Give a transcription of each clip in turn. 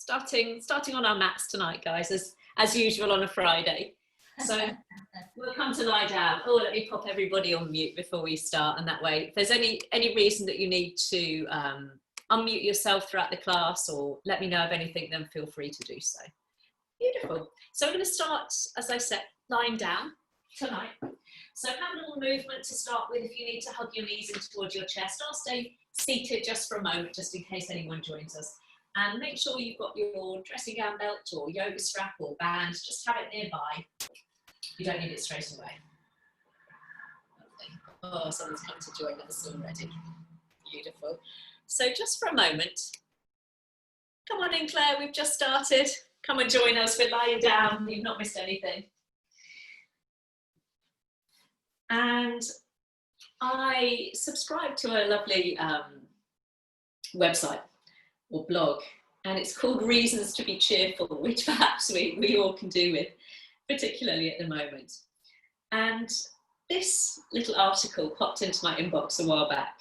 starting on our mats tonight, guys, as usual on a Friday. So we'll come to lie down. Oh, let me pop everybody on mute before we start, and that way, if there's any reason that you need to unmute yourself throughout the class or let me know of anything, then feel free to do so. Beautiful. So we're going to start, as I said, lying down tonight. So have a little movement to start with. If you need to hug your knees in towards your chest, I'll stay seated just for a moment, just in case anyone joins us. And make sure you've got your dressing gown belt or yoga strap or band. Just have it nearby. You don't need it straight away. Oh, someone's come to join us already. Beautiful. So just for a moment, come on in, Claire, we've just started. Come and join us, we're lying down, you've not missed anything. And I subscribe to a lovely website or blog, and it's called Reasons to be Cheerful, which perhaps we all can do with, particularly at the moment. And this little article popped into my inbox a while back,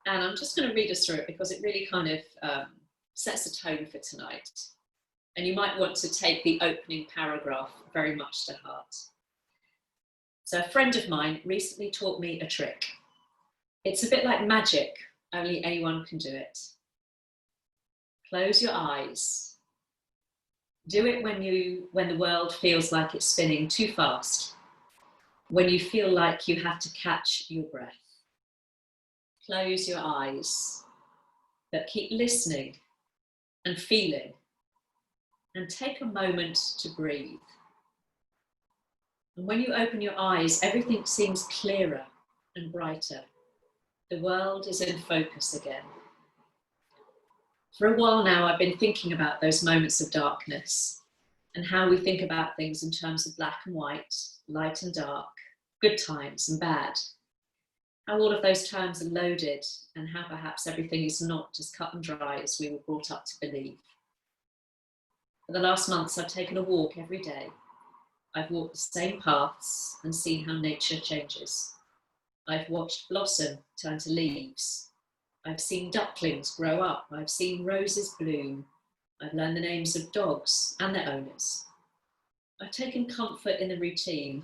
and I'm just going to read us through it because it really kind of sets a tone for tonight. And you might want to take the opening paragraph very much to heart. So a friend of mine recently taught me a trick. It's a bit like magic, only anyone can do it. Close your eyes. Do it when the world feels like it's spinning too fast, when you feel like you have to catch your breath. Close your eyes, but keep listening and feeling, and take a moment to breathe. And when you open your eyes, everything seems clearer and brighter. The world is in focus again. For a while now, I've been thinking about those moments of darkness and how we think about things in terms of black and white, light and dark, good times and bad. How all of those terms are loaded and how perhaps everything is not as cut and dry as we were brought up to believe. For the last months, I've taken a walk every day. I've walked the same paths and seen how nature changes. I've watched blossom turn to leaves. I've seen ducklings grow up. I've seen roses bloom. I've learned the names of dogs and their owners. I've taken comfort in the routine.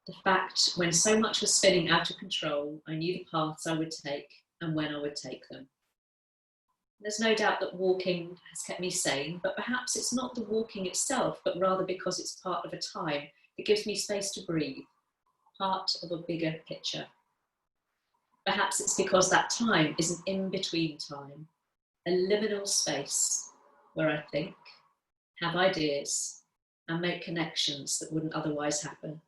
The fact when so much was spinning out of control, I knew the paths I would take and when I would take them. There's no doubt that walking has kept me sane, but perhaps it's not the walking itself, but rather because it's part of a time that gives me space to breathe, part of a bigger picture. Perhaps it's because that time is an in-between time, a liminal space where I think, have ideas, and make connections that wouldn't otherwise happen.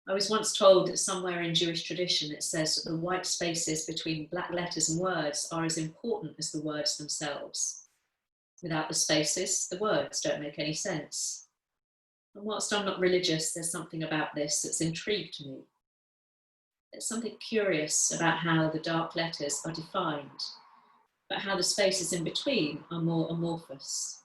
I was once told that somewhere in Jewish tradition it says that the white spaces between black letters and words are as important as the words themselves. Without the spaces, the words don't make any sense. And whilst I'm not religious, there's something about this that's intrigued me. There's something curious about how the dark letters are defined, but how the spaces in between are more amorphous.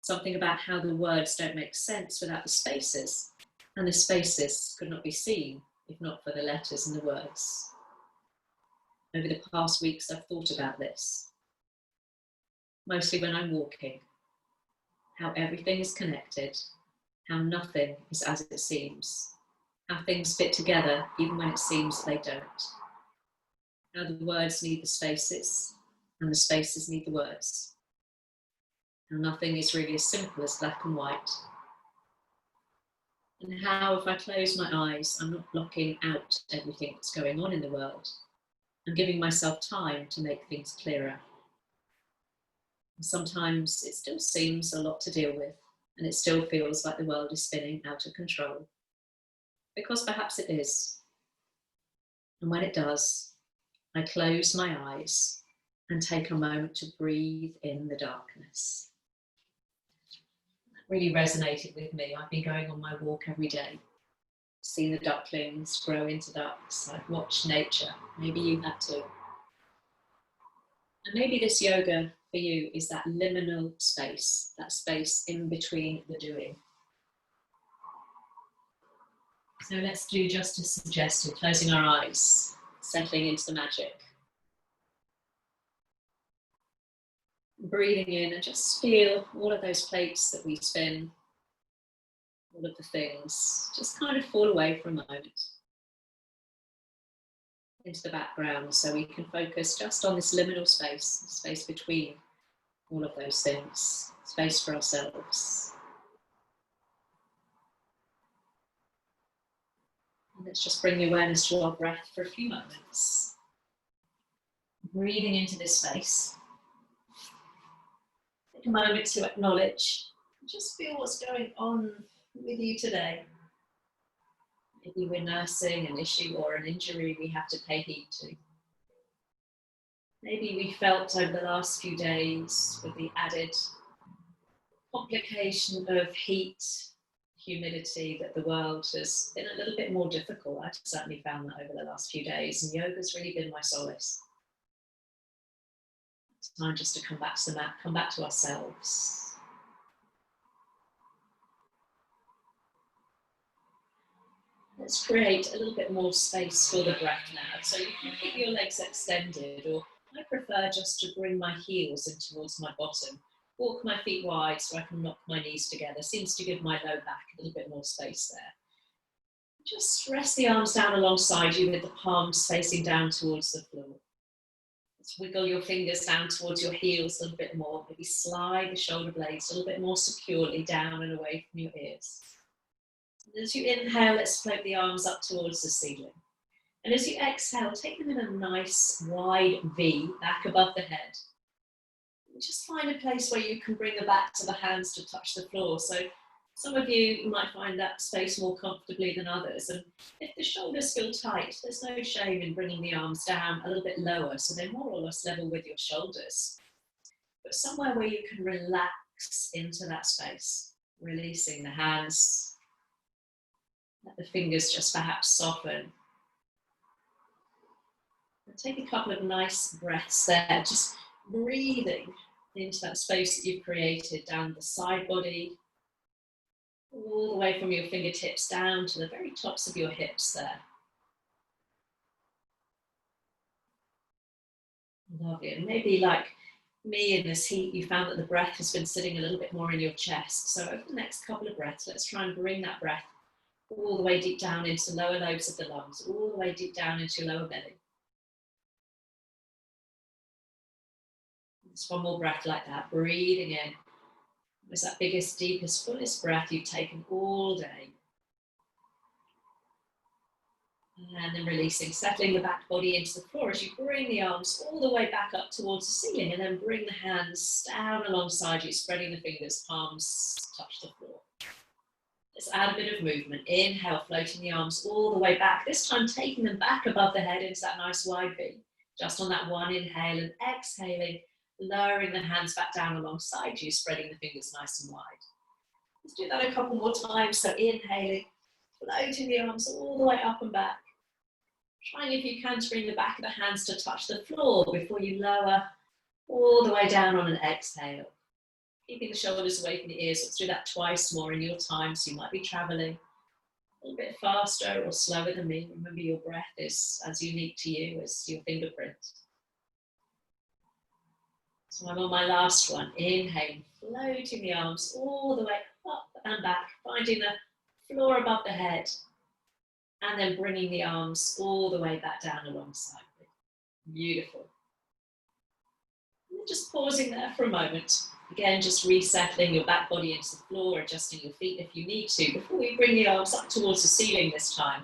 Something about how the words don't make sense without the spaces, and the spaces could not be seen if not for the letters and the words. Over the past weeks, I've thought about this, mostly when I'm walking, how everything is connected, how nothing is as it seems, how things fit together even when it seems they don't, how the words need the spaces and the spaces need the words, how nothing is really as simple as black and white, and how if I close my eyes, I'm not blocking out everything that's going on in the world. I'm giving myself time to make things clearer. And sometimes it still seems a lot to deal with, and it still feels like the world is spinning out of control. Because perhaps it is. And when it does, I close my eyes and take a moment to breathe in the darkness. Really resonated with me. I've been going on my walk every day, seen the ducklings grow into ducks. I've watched nature. Maybe you have too. And maybe this yoga for you is that liminal space, that space in between the doing. So let's do just as suggested, closing our eyes, settling into the magic. Breathing in and just feel all of those plates that we spin, all of the things, just kind of fall away for a moment into the background so we can focus just on this liminal space, the space between all of those things, space for ourselves. And let's just bring the awareness to our breath for a few moments. Breathing into this space. Take a moment to acknowledge, just feel what's going on with you today. Maybe we're nursing an issue or an injury we have to pay heed to. Maybe we felt over the last few days with the added complication of heat, humidity, that the world has been a little bit more difficult. I've certainly found that over the last few days, and yoga's really been my solace. It's time just to come back to the mat, come back to ourselves. Let's create a little bit more space for the breath now. So you can keep your legs extended, or I prefer just to bring my heels in towards my bottom. Walk my feet wide so I can knock my knees together. Seems to give my low back a little bit more space there. Just rest the arms down alongside you with the palms facing down towards the floor. Let's wiggle your fingers down towards your heels a little bit more. Maybe slide the shoulder blades a little bit more securely down and away from your ears. And as you inhale, let's float the arms up towards the ceiling. And as you exhale, take them in a nice wide V back above the head. And just find a place where you can bring the backs of the hands to touch the floor. So some of you might find that space more comfortably than others. And if the shoulders feel tight, there's no shame in bringing the arms down a little bit lower so they're more or less level with your shoulders. But somewhere where you can relax into that space, releasing the hands. Let the fingers just perhaps soften. And take a couple of nice breaths there, just breathing into that space that you've created down the side body, all the way from your fingertips down to the very tops of your hips there. Lovely. And maybe like me in this heat, you found that the breath has been sitting a little bit more in your chest. So over the next couple of breaths, let's try and bring that breath all the way deep down into the lower lobes of the lungs, all the way deep down into your lower belly. Just one more breath like that, breathing in. It's that biggest, deepest, fullest breath you've taken all day. And then releasing, settling the back body into the floor as you bring the arms all the way back up towards the ceiling, and then bring the hands down alongside you, spreading the fingers, palms touch the floor. Let's add a bit of movement. Inhale, floating the arms all the way back, this time taking them back above the head into that nice wide V. Just on that one inhale, and exhaling, lowering the hands back down alongside you, spreading the fingers nice and wide. Let's do that a couple more times. So inhaling, floating the arms all the way up and back. Trying, if you can, to bring the back of the hands to touch the floor before you lower all the way down on an exhale. Keeping the shoulders away from the ears. Let's do that twice more in your time. So you might be traveling a little bit faster or slower than me. Remember, your breath is as unique to you as your fingerprint. So I'm on my last one. Inhaling, floating the arms all the way up and back, finding the floor above the head, and then bringing the arms all the way back down alongside me. Beautiful. And just pausing there for a moment. Again, just resettling your back body into the floor, adjusting your feet if you need to, before we bring the arms up towards the ceiling this time.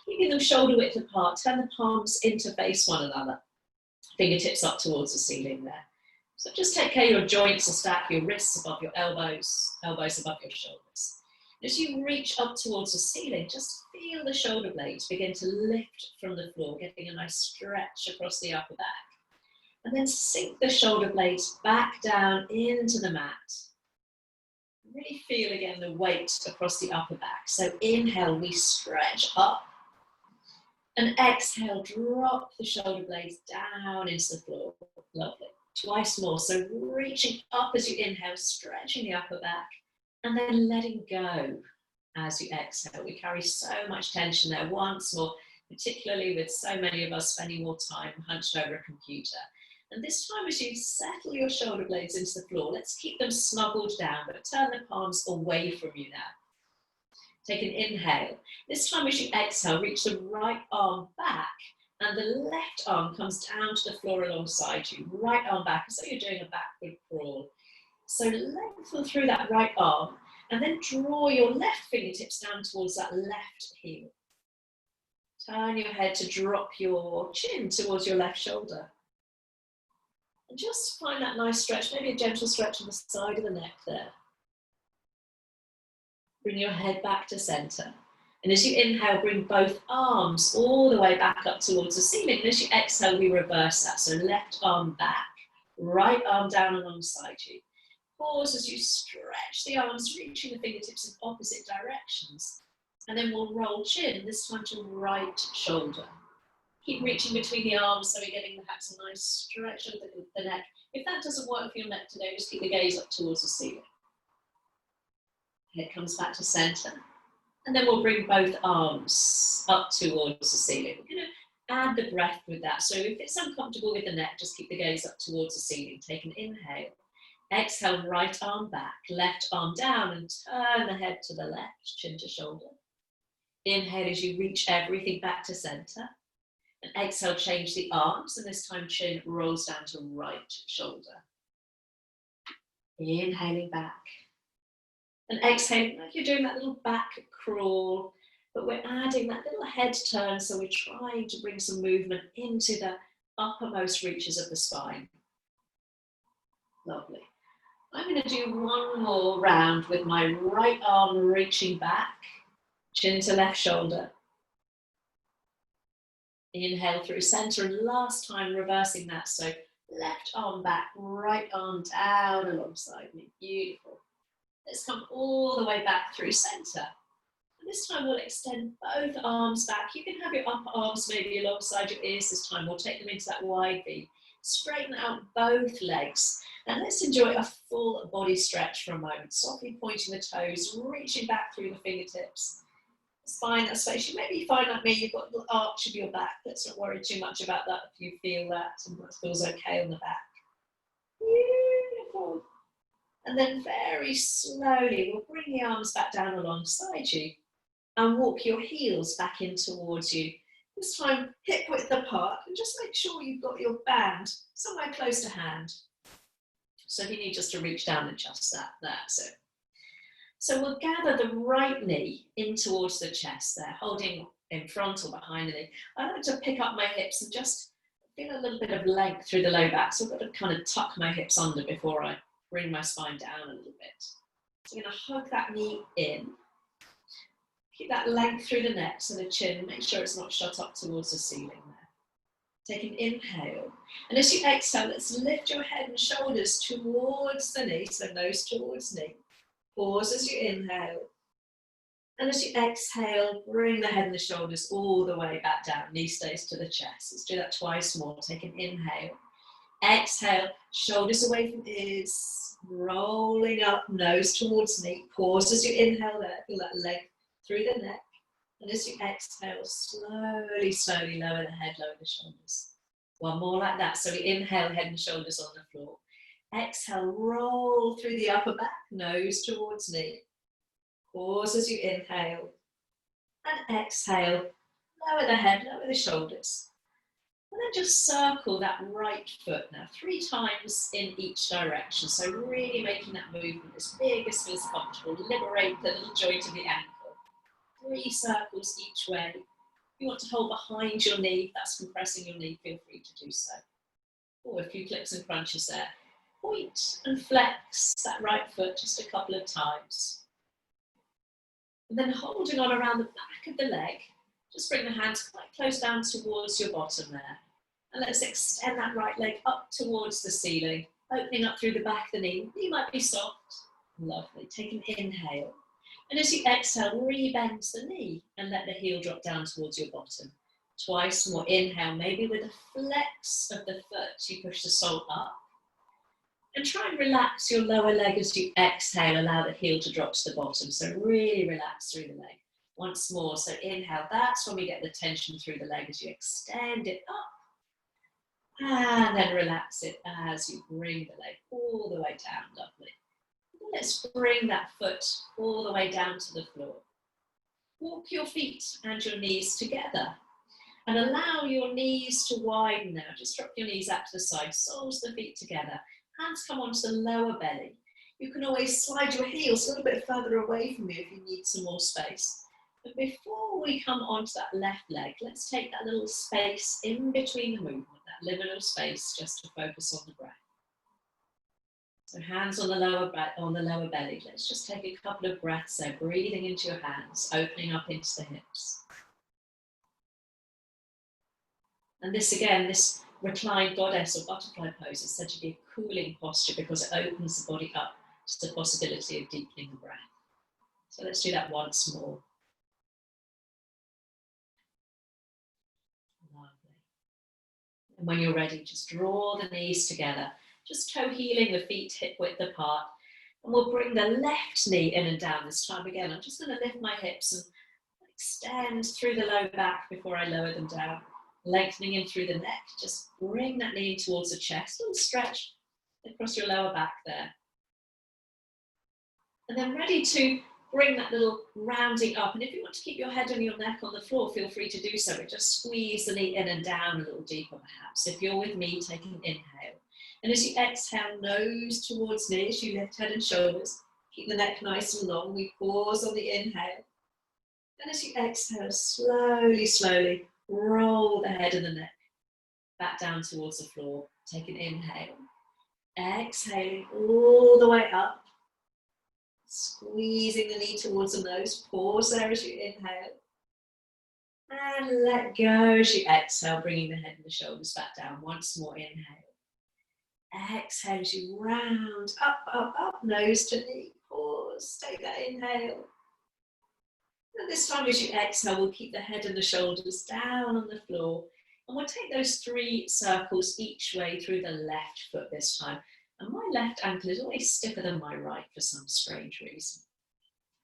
Keeping them shoulder width apart, turn the palms interface one another. Fingertips up towards the ceiling there. So just take care your joints are stacked, your wrists above your elbows, elbows above your shoulders. As you reach up towards the ceiling, just feel the shoulder blades begin to lift from the floor, getting a nice stretch across the upper back. And then sink the shoulder blades back down into the mat. Really feel again the weight across the upper back. So inhale, we stretch up. And exhale, drop the shoulder blades down into the floor. Lovely. Twice more. So reaching up as you inhale, stretching the upper back, and then letting go as you exhale. We carry so much tension there. Once more, particularly with so many of us spending more time hunched over a computer. And this time as you settle your shoulder blades into the floor, let's keep them snuggled down, but turn the palms away from you now. Take an inhale. This time as you exhale, reach the right arm back and the left arm comes down to the floor alongside you. Right arm back, as though you're doing a backward crawl. So lengthen through that right arm and then draw your left fingertips down towards that left heel. Turn your head to drop your chin towards your left shoulder. And just find that nice stretch, maybe a gentle stretch on the side of the neck there. Bring your head back to center. And as you inhale, bring both arms all the way back up towards the ceiling. And as you exhale, we reverse that. So left arm back, right arm down alongside you. Pause as you stretch the arms, reaching the fingertips in opposite directions. And then we'll roll chin, this time to right shoulder. Keep reaching between the arms so we're getting perhaps a nice stretch of the neck. If that doesn't work for your neck today, just keep the gaze up towards the ceiling. Head comes back to center. And then we'll bring both arms up towards the ceiling. We're going to add the breath with that. So if it's uncomfortable with the neck, just keep the gaze up towards the ceiling. Take an inhale. Exhale, right arm back, left arm down and turn the head to the left, chin to shoulder. Inhale as you reach everything back to center. And exhale, change the arms, and this time chin rolls down to right shoulder. Inhaling back. And exhaling like you're doing that little back crawl, but we're adding that little head turn, so we're trying to bring some movement into the uppermost reaches of the spine. Lovely. I'm going to do one more round with my right arm reaching back, chin to left shoulder. Inhale through center, and last time reversing that. So left arm back, right arm down alongside me. Beautiful. Let's come all the way back through center. And this time we'll extend both arms back. You can have your upper arms maybe alongside your ears this time. We'll take them into that wide V. Straighten out both legs. And let's enjoy a full body stretch for a moment. Softly pointing the toes, reaching back through the fingertips. Spine, that space. You maybe find like me, you've got a little arch of your back. Let's not worry too much about that if you feel that and that feels okay on the back. Beautiful. And then very slowly, we'll bring the arms back down alongside you and walk your heels back in towards you. This time, hip width apart, and just make sure you've got your band somewhere close to hand. So if you need just to reach down and adjust that, that's it. So we'll gather the right knee in towards the chest there, holding in front or behind the knee. I like to pick up my hips and just feel a little bit of length through the low back. So I've got to kind of tuck my hips under before I bring my spine down a little bit. So I'm going to hug that knee in. Keep that length through the neck, so the chin, make sure it's not shut up towards the ceiling there. Take an inhale. And as you exhale, let's lift your head and shoulders towards the knee, so nose towards knee. Pause as you inhale. And as you exhale, bring the head and the shoulders all the way back down. Knee stays to the chest. Let's do that twice more. Take an inhale. Exhale, shoulders away from ears. Rolling up, nose towards knee. Pause as you inhale there. Feel that leg through the neck. And as you exhale, slowly, slowly lower the head, lower the shoulders. One more like that. So we inhale, head and shoulders on the floor. Exhale, roll through the upper back, nose towards knee. Pause as you inhale. And exhale, lower the head, lower the shoulders. And then just circle that right foot now, 3 times in each direction. So really making that movement as big as feels comfortable. Liberate the little joint of the ankle. 3 circles each way. If you want to hold behind your knee, if that's compressing your knee, feel free to do so. Or a few clicks and crunches there. Point and flex that right foot just a couple of times. And then holding on around the back of the leg, just bring the hands quite close down towards your bottom there. And let's extend that right leg up towards the ceiling, opening up through the back of the knee. Knee might be soft. Lovely. Take an inhale. And as you exhale, re-bend the knee and let the heel drop down towards your bottom. Twice more. Inhale, maybe with a flex of the foot, you push the sole up. And try and relax your lower leg as you exhale, allow the heel to drop to the bottom. So really relax through the leg. Once more, so inhale, that's when we get the tension through the leg as you extend it up. And then relax it as you bring the leg all the way down, lovely. And let's bring that foot all the way down to the floor. Walk your feet and your knees together and allow your knees to widen now. Just drop your knees out to the side, soles of the feet together, hands come onto the lower belly. You can always slide your heels a little bit further away from you if you need some more space. But before we come onto that left leg, let's take that little space in between the movement, that liminal space, just to focus on the breath. So hands on the lower belly. Let's just take a couple of breaths there, breathing into your hands, opening up into the hips. And this again, this reclined goddess or butterfly pose is said to be a cooling posture because it opens the body up to the possibility of deepening the breath. So let's do that once more. Lovely. And when you're ready, just draw the knees together, just toe heeling the feet hip width apart. And we'll bring the left knee in and down this time again. I'm just going to lift my hips and extend through the low back before I lower them down. Lengthening in through the neck, just bring that knee towards the chest, a little stretch across your lower back there. And then ready to bring that little rounding up. And if you want to keep your head and your neck on the floor, feel free to do so. But just squeeze the knee in and down a little deeper perhaps. If you're with me, take an inhale. And as you exhale, nose towards knee, as you lift head and shoulders, keep the neck nice and long. We pause on the inhale. And as you exhale, slowly, slowly, roll the head and the neck back down towards the floor. Take an inhale. Exhaling all the way up. Squeezing the knee towards the nose. Pause there as you inhale. And let go as you exhale, bringing the head and the shoulders back down. Once more, inhale. Exhale as you round up, up, up, nose to knee. Pause. Take that inhale. And this time as you exhale, we'll keep the head and the shoulders down on the floor. And we'll take those 3 circles each way through the left foot this time. And my left ankle is always stiffer than my right for some strange reason.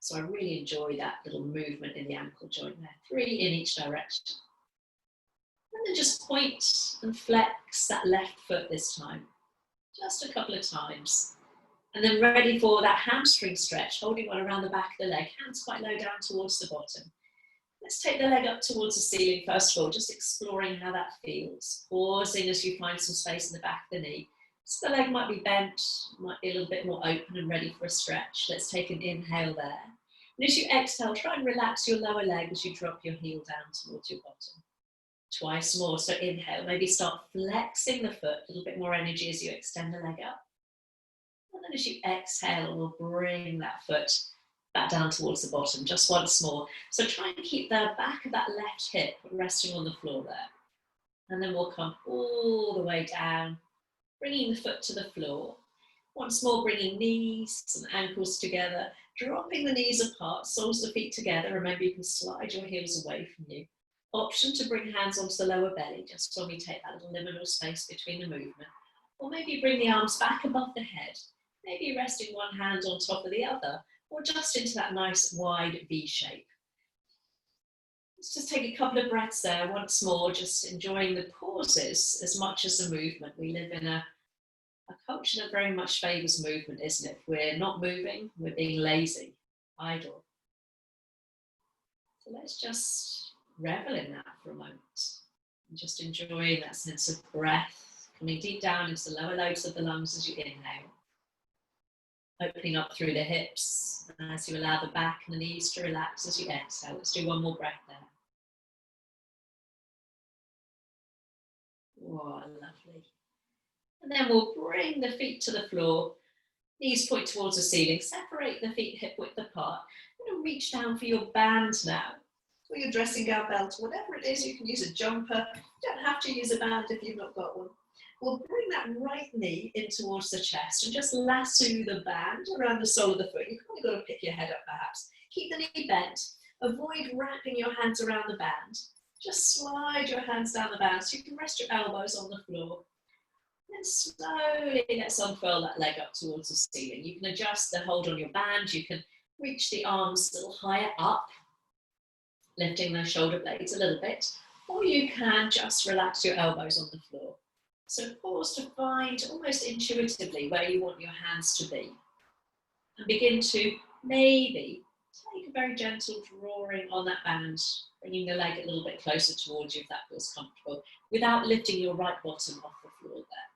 So I really enjoy that little movement in the ankle joint there. 3 in each direction. And then just point and flex that left foot this time. Just a couple of times. And then ready for that hamstring stretch, holding one around the back of the leg, hands quite low down towards the bottom. Let's take the leg up towards the ceiling first of all, just exploring how that feels. Pausing as you find some space in the back of the knee. So the leg might be bent, might be a little bit more open and ready for a stretch. Let's take an inhale there. And as you exhale, try and relax your lower leg as you drop your heel down towards your bottom. Twice more, so inhale, maybe start flexing the foot, a little bit more energy as you extend the leg up. And then as you exhale, we'll bring that foot back down towards the bottom, just once more. So try and keep the back of that left hip resting on the floor there. And then we'll come all the way down, bringing the foot to the floor. Once more, bringing knees and ankles together, dropping the knees apart, soles of the feet together. Remember, you can slide your heels away from you. Option to bring hands onto the lower belly, just when we take that little liminal space between the movement. Or maybe bring the arms back above the head. Maybe resting one hand on top of the other, or just into that nice wide V shape. Let's just take a couple of breaths there once more, just enjoying the pauses as much as the movement. We live in a culture that very much favours movement, isn't it? If we're not moving, we're being lazy, idle. So let's just revel in that for a moment. And just enjoying that sense of breath, coming deep down into the lower lobes of the lungs as you inhale. Opening up through the hips as you allow the back and the knees to relax as you exhale. Let's do one more breath there. Oh, lovely. And then we'll bring the feet to the floor. Knees point towards the ceiling. Separate the feet hip width apart. You're going to reach down for your band now. Or your dressing gown belt, whatever it is. You can use a jumper. You don't have to use a band if you've not got one. We'll bring that right knee in towards the chest and just lasso the band around the sole of the foot. You've probably got to pick your head up perhaps. Keep the knee bent. Avoid wrapping your hands around the band. Just slide your hands down the band so you can rest your elbows on the floor. Then slowly let's unfurl that leg up towards the ceiling. You can adjust the hold on your band. You can reach the arms a little higher up, lifting the shoulder blades a little bit. Or you can just relax your elbows on the floor. So pause to find almost intuitively where you want your hands to be. And begin to maybe take a very gentle drawing on that band, bringing the leg a little bit closer towards you if that feels comfortable, without lifting your right bottom off the floor there.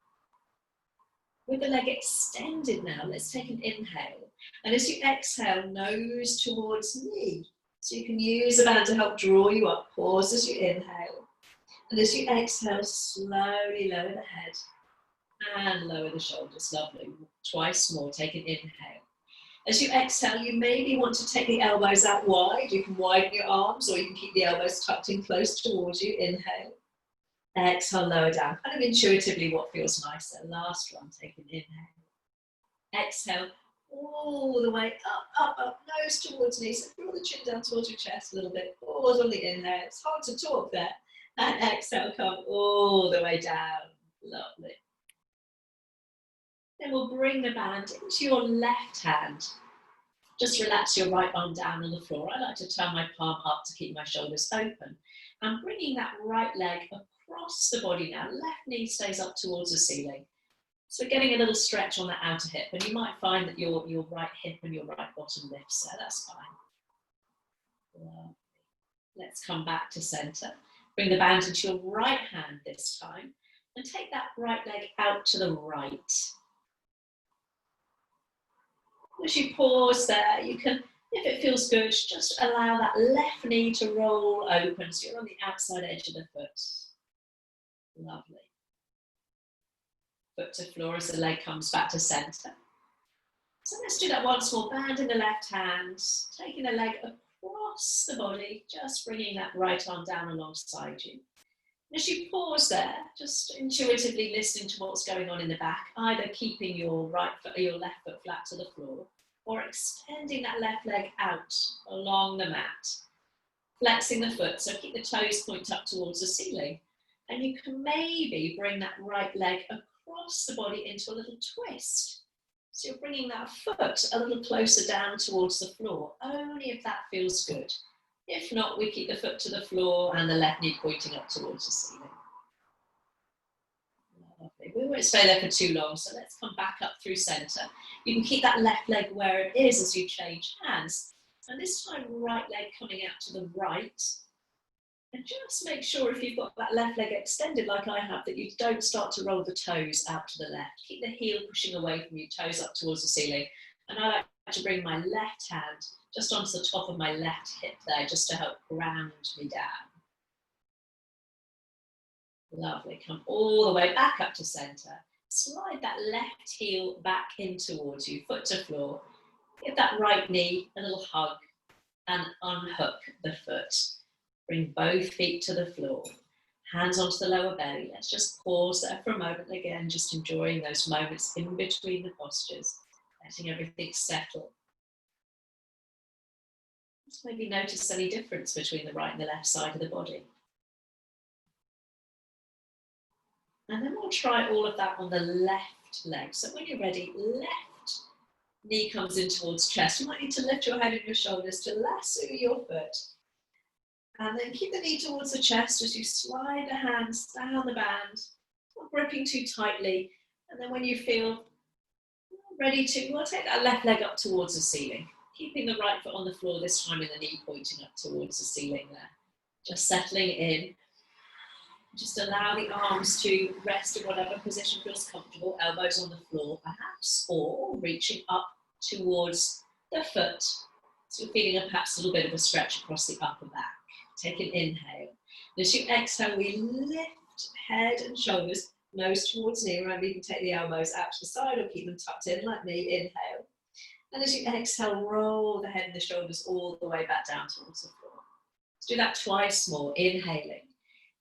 With the leg extended now, let's take an inhale. And as you exhale, nose towards knee. So you can use the band to help draw you up. Pause as you inhale. And as you exhale, slowly lower the head and lower the shoulders. Lovely. Twice more. Take an inhale. As you exhale, you maybe want to take the elbows out wide. You can widen your arms, or you can keep the elbows tucked in close towards you. Inhale. Exhale, lower down. Kind of intuitively what feels nicer. Last one. Take an inhale. Exhale. All the way up, nose towards knee. So draw the chin down towards your chest a little bit. Pause on the inhale. It's hard to talk there. And exhale, come all the way down. Lovely. Then we'll bring the band into your left hand. Just relax your right arm down on the floor. I like to turn my palm up to keep my shoulders open. And bringing that right leg across the body now. Left knee stays up towards the ceiling. So we're getting a little stretch on that outer hip, and you might find that your right hip and your right bottom lifts there. That's fine. Lovely. Let's come back to center. Bring the band into your right hand this time, and take that right leg out to the right. As you pause there, you can, if it feels good, just allow that left knee to roll open so you're on the outside edge of the foot. Lovely. Foot to floor as the leg comes back to center. So let's do that once more. Band in the left hand, taking the leg across the body, just bringing that right arm down alongside you. And as you pause there, just intuitively listening to what's going on in the back, either keeping your right foot or your left foot flat to the floor, or extending that left leg out along the mat, flexing the foot, so keep the toes point up towards the ceiling. And you can maybe bring that right leg across the body into a little twist. So you're bringing that foot a little closer down towards the floor, only if that feels good. If not, we keep the foot to the floor and the left knee pointing up towards the ceiling. Lovely. We won't stay there for too long, so let's come back up through center. You can keep that left leg where it is as you change hands. And this time, right leg coming out to the right. And just make sure if you've got that left leg extended like I have, that you don't start to roll the toes out to the left. Keep the heel pushing away from you, toes up towards the ceiling. And I like to bring my left hand just onto the top of my left hip there, just to help ground me down. Lovely. Come all the way back up to center. Slide that left heel back in towards you, foot to floor. Give that right knee a little hug and unhook the foot. Bring both feet to the floor, hands onto the lower belly. Let's just pause there for a moment again, just enjoying those moments in between the postures, letting everything settle. Just maybe notice any difference between the right and the left side of the body. And then we'll try all of that on the left leg. So when you're ready, left knee comes in towards chest. You might need to lift your head and your shoulders to lasso your foot. And then keep the knee towards the chest as you slide the hands down the band, not gripping too tightly. And then when you feel ready to, we'll take that left leg up towards the ceiling, keeping the right foot on the floor, this time with the knee pointing up towards the ceiling there. Just settling in. Just allow the arms to rest in whatever position feels comfortable, elbows on the floor perhaps, or reaching up towards the foot. So you're feeling perhaps a little bit of a stretch across the upper back. Take an inhale. As you exhale, we lift head and shoulders, nose towards knee. Remember, you can take the elbows out to the side or keep them tucked in like me. Inhale. And as you exhale, roll the head and the shoulders all the way back down towards the floor. Let's do that twice more. Inhaling.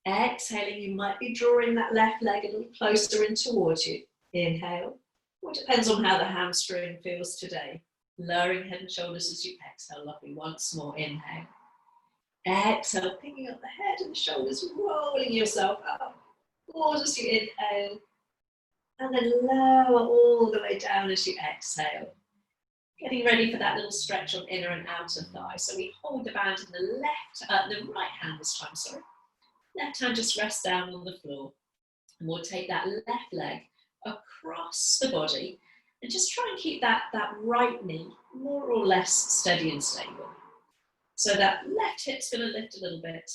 Exhaling, you might be drawing that left leg a little closer in towards you. Inhale. Well, it depends on how the hamstring feels today. Lowering head and shoulders as you exhale. Lovely. Once more. Inhale. Exhale, picking up the head and the shoulders, rolling yourself up. Pause as you inhale. And then lower all the way down as you exhale. Getting ready for that little stretch on inner and outer thigh. So we hold the band in the right hand this time, sorry. Left hand just rests down on the floor. And we'll take that left leg across the body and just try and keep that right knee more or less steady and stable. So that left hip's going to lift a little bit.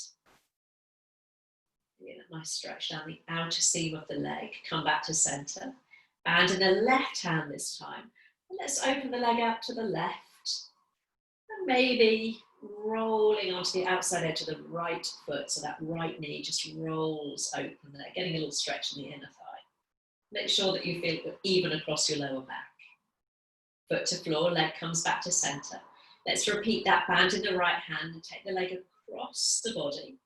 Get a nice stretch down the outer seam of the leg. Come back to center. And in the left hand this time. And let's open the leg out to the left. And maybe rolling onto the outside edge of the right foot. So that right knee just rolls open there, getting a little stretch in the inner thigh. Make sure that you feel even across your lower back. Foot to floor, leg comes back to center. Let's repeat that band in the right hand and take the leg across the body.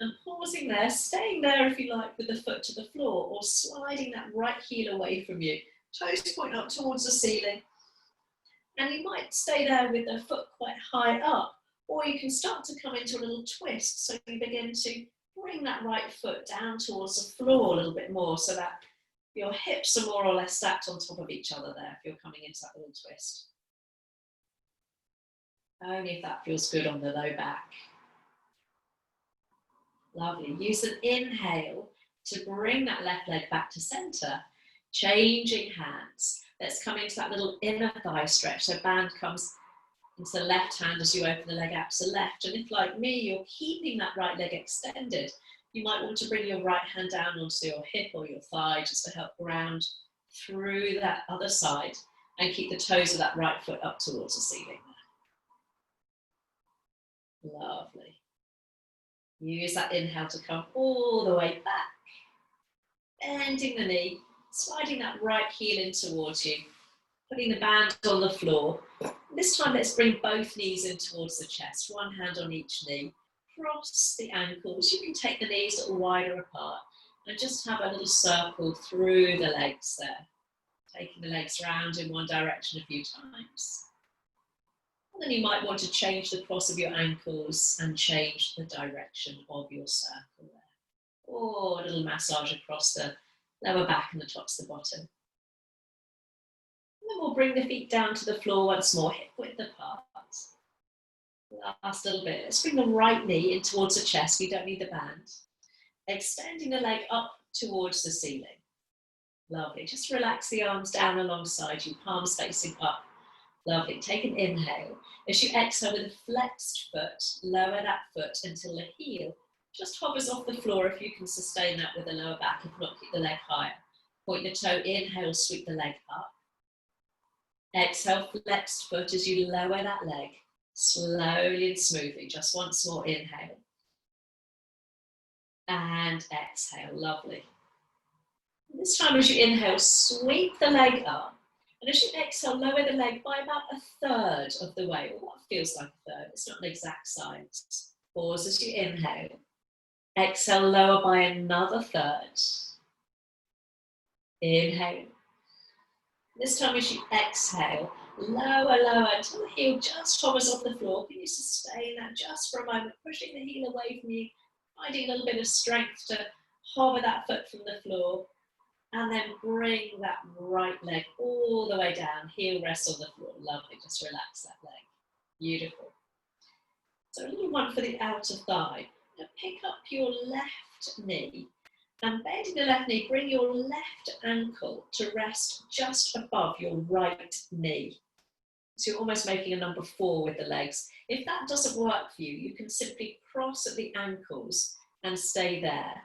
And pausing there, staying there if you like with the foot to the floor, or sliding that right heel away from you. Toes point up towards the ceiling. And you might stay there with the foot quite high up, or you can start to come into a little twist. So you begin to bring that right foot down towards the floor a little bit more, so that your hips are more or less stacked on top of each other there if you're coming into that little twist. Only if that feels good on the low back. Lovely. Use an inhale to bring that left leg back to center. Changing hands. Let's come into that little inner thigh stretch. So band comes into the left hand as you open the leg out to the left. And if, like me, you're keeping that right leg extended, you might want to bring your right hand down onto your hip or your thigh just to help ground through that other side and keep the toes of that right foot up towards the ceiling. Lovely. Use that inhale to come all the way back. Bending the knee, sliding that right heel in towards you, putting the band on the floor. This time let's bring both knees in towards the chest, one hand on each knee. Cross the ankles. You can take the knees a little wider apart and just have a little circle through the legs there. Taking the legs round in one direction a few times. And then you might want to change the cross of your ankles and change the direction of your circle there. Or a little massage across the lower back and the tops of the bottom. And then we'll bring the feet down to the floor once more, hip width apart. Last little bit. Let's bring the right knee in towards the chest. We don't need the band. Extending the leg up towards the ceiling. Lovely. Just relax the arms down alongside you, palms facing up. Lovely. Take an inhale. As you exhale with a flexed foot, lower that foot until the heel just hovers off the floor if you can sustain that with the lower back. If not, keep the leg higher. Point the toe, inhale, sweep the leg up. Exhale, flexed foot as you lower that leg. Slowly and smoothly, just once more, inhale. And exhale, lovely. And this time as you inhale, sweep the leg up. And as you exhale, lower the leg by about a third of the way, or what feels like a third. It's not an exact science. Pause as you inhale. Exhale, lower by another third. Inhale. This time as you exhale, lower until the heel just hovers off the floor. Can you sustain that just for a moment, pushing the heel away from you, finding a little bit of strength to hover that foot from the floor, and then bring that right leg all the way down, heel rests on the floor. Lovely, just relax that leg. Beautiful. So a little one for the outer thigh. Now pick up your left knee and bending the left knee, bring your left ankle to rest just above your right knee. So you're almost making a number 4 with the legs. If that doesn't work for you, you can simply cross at the ankles and stay there.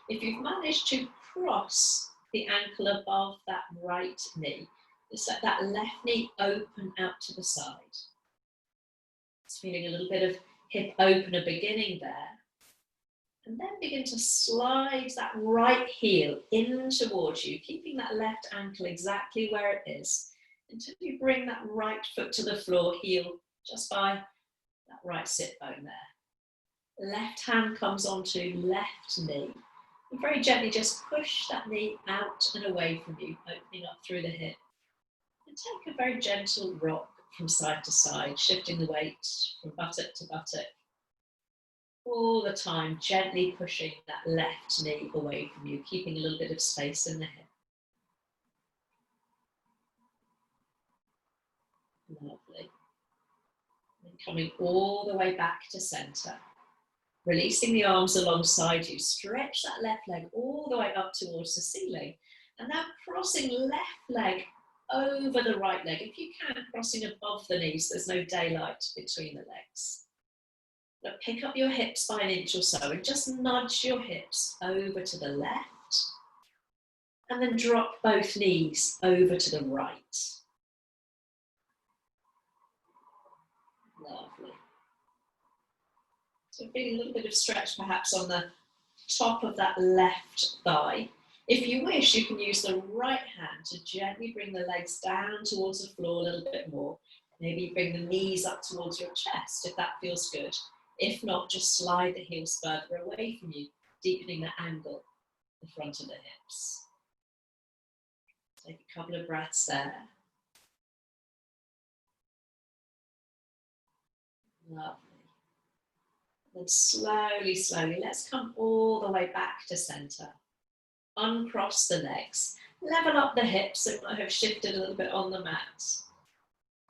If you've managed to cross the ankle above that right knee, just let that left knee open out to the side. Just feeling a little bit of hip opener beginning there. And then begin to slide that right heel in towards you, keeping that left ankle exactly where it is, until you bring that right foot to the floor, heel just by that right sit bone there. Left hand comes onto left knee. And very gently just push that knee out and away from you, opening up through the hip. And take a very gentle rock from side to side, shifting the weight from buttock to buttock. All the time, gently pushing that left knee away from you, keeping a little bit of space in the hip. Lovely. And coming all the way back to center. Releasing the arms alongside you, stretch that left leg all the way up towards the ceiling. And now crossing left leg over the right leg. If you can, crossing above the knees, there's no daylight between the legs. Now pick up your hips by an inch or so and just nudge your hips over to the left. And then drop both knees over to the right. Lovely. So feeling a little bit of stretch perhaps on the top of that left thigh. If you wish, you can use the right hand to gently bring the legs down towards the floor a little bit more. Maybe bring the knees up towards your chest if that feels good. If not, just slide the heels further away from you, deepening the angle in the front of the hips. Take a couple of breaths there. Lovely. Then slowly, slowly, let's come all the way back to center. Uncross the legs. Level up the hips, so it might have shifted a little bit on the mat.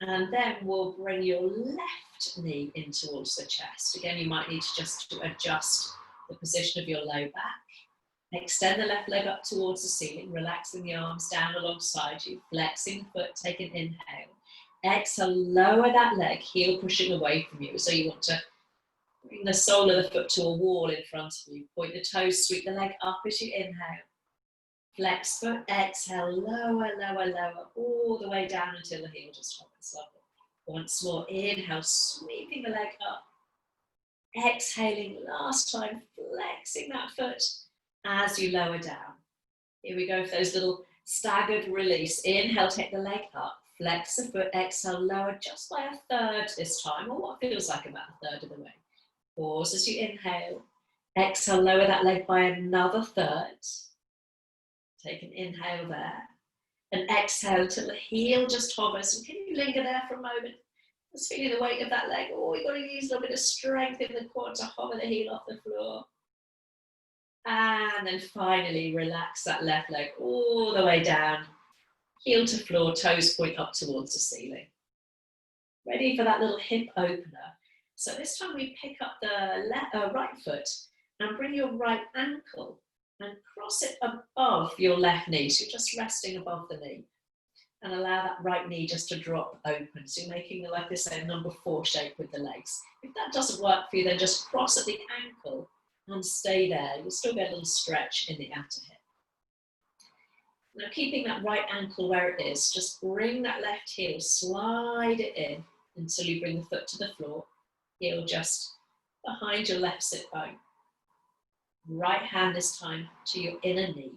And then we'll bring your left knee in towards the chest. Again, you might need to just adjust the position of your low back. Extend the left leg up towards the ceiling, relaxing the arms down alongside you, flexing the foot, take an inhale. Exhale, lower that leg, heel pushing away from you. So you want to bring the sole of the foot to a wall in front of you. Point the toes, sweep the leg up as you inhale. Flex foot, exhale, lower, lower, lower, all the way down until the heel just hovers. Lovely. Once more, inhale, sweeping the leg up. Exhaling, last time, flexing that foot as you lower down. Here we go for those little staggered release. Inhale, take the leg up. Flex the foot, exhale, lower just by a third this time, or what feels like about a third of the way. Pause as you inhale. Exhale, lower that leg by another third. Take an inhale there. And exhale till the heel just hovers. And can you linger there for a moment? Just feeling the weight of that leg. Oh, you've got to use a little bit of strength in the quad to hover the heel off the floor. And then finally relax that left leg all the way down. Heel to floor, toes point up towards the ceiling. Ready for that little hip opener. So this time we pick up the right foot and bring your right ankle and cross it above your left knee. So you're just resting above the knee. And allow that right knee just to drop open. So you're making, like this, a number 4 shape with the legs. If that doesn't work for you, then just cross at the ankle and stay there. You'll still get a little stretch in the outer hip. Now keeping that right ankle where it is, just bring that left heel, slide it in until you bring the foot to the floor. Heel just behind your left sit bone. Right hand this time to your inner knee.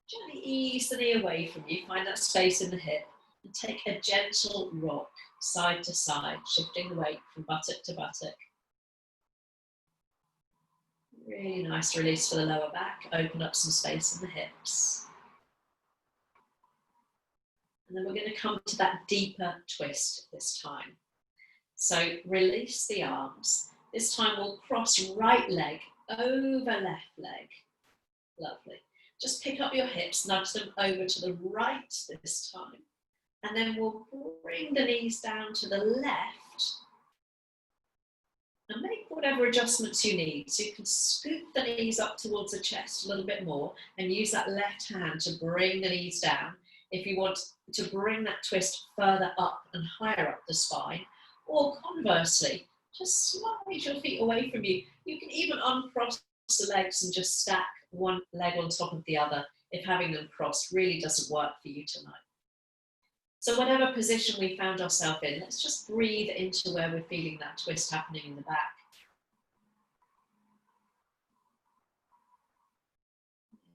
Gently ease the knee away from you, find that space in the hip, and take a gentle rock side to side, shifting the weight from buttock to buttock. Really nice release for the lower back, open up some space in the hips. And then we're going to come to that deeper twist this time. So release the arms. This time we'll cross right leg over left leg. Lovely. Just pick up your hips, nudge them over to the right this time. And then we'll bring the knees down to the left. And make whatever adjustments you need. So you can scoop the knees up towards the chest a little bit more and use that left hand to bring the knees down. If you want to bring that twist further up and higher up the spine, or conversely, just slide your feet away from you. You can even uncross the legs and just stack one leg on top of the other if having them crossed really doesn't work for you tonight. So whatever position we found ourselves in, let's just breathe into where we're feeling that twist happening in the back.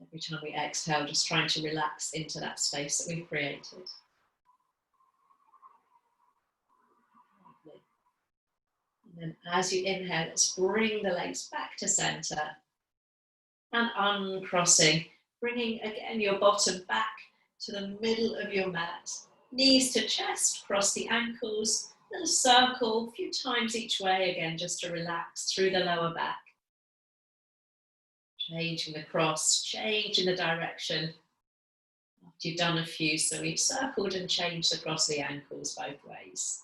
Every time we exhale, just trying to relax into that space that we've created. Lovely. And then as you inhale, let's bring the legs back to center and uncrossing, bringing again your bottom back to the middle of your mat. Knees to chest, cross the ankles, little circle, a few times each way again, just to relax through the lower back. Changing the cross, changing the direction. After you've done a few, so we've circled and changed across the ankles both ways.